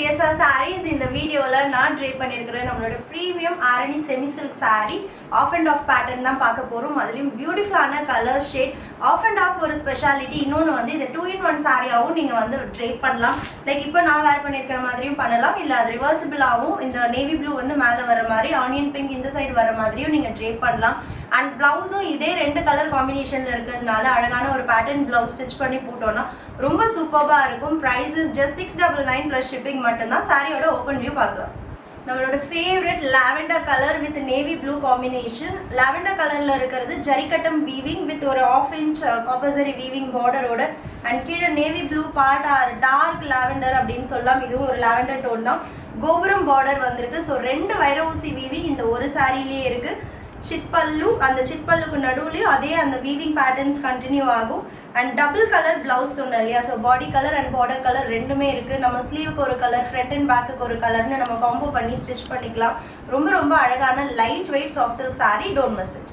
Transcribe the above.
பிரியசா sarees இந்த வீடியோல நான் ட்ரேப் பண்ணியிருக்கிறேன் நம்மளோட premium Arani semi silk saree half and half pattern தான் பார்க்க போகிறோம். அதுலேயும் பியூட்டிஃபுல்லான colour shade half and half ஒரு ஸ்பெஷாலிட்டி. இன்னொன்று வந்து இது 2-in-1 சாரியாகவும் நீங்கள் வந்து ட்ரேப் பண்ணலாம். லைக் இப்போ நான் வேர் பண்ணியிருக்கிற மாதிரியும் பண்ணலாம், இல்லை அது ரிவர்சிபிளாகவும் இந்த நேவி ப்ளூ வந்து மேலே வர மாதிரி ஆனியன் பிங்க் இந்த சைடு வர மாதிரியும் நீங்கள் ட்ரேப் பண்ணலாம். அண்ட் ப்ளவுஸும் இதே 2 கலர் காம்பினேஷனில் இருக்கிறதுனால அழகான ஒரு பேட்டர்ன் ப்ளவுஸ் ஸ்டிச் பண்ணி போட்டோன்னா ரொம்ப சூப்பராக இருக்கும். ப்ரைஸஸ் ஜஸ்ட் 699 ப்ளஸ் ஷிப்பிங் மட்டும்தான். சாரியோட ஓப்பன் வியூ பார்க்கலாம். நம்மளோட favourite lavender colour with navy blue combination. Lavender கலரில் இருக்கிறது ஜரிகட்டம் வீவிங் வித் ஒரு 1/2 inch காப்பசரி வீவிங் பார்டரோட அண்ட் கீழே navy blue part or dark lavender அப்படின்னு சொல்லலாம். இதுவும் ஒரு லாவெண்டர் டோன் தான். கோபுரம் பார்டர் வந்திருக்கு. ஸோ 2 வைர ஊசி வீவிங் இந்த ஒரு சாரிலேயே இருக்குது. சிட்பல்லு, அந்த சிட்பல்லுக்கு நடுவுலையும் அதே அந்த வீவிங் பேட்டர்ன்ஸ் கண்டினியூ ஆகும். அண்ட் டபுள் கலர் பிளவுஸ் சொன்னோம் இல்லையா, so body colour and border colour ரெண்டுமே இருக்குது. நம்ம ஸ்லீவுக்கு ஒரு கலர், ஃப்ரண்ட் அண்ட் பேக்குக்கு ஒரு கலர்னு நம்ம காம்போ பண்ணி ஸ்டிச் பண்ணிக்கலாம். ரொம்ப ரொம்ப அழகான light weight soft silk sari. Don't miss it.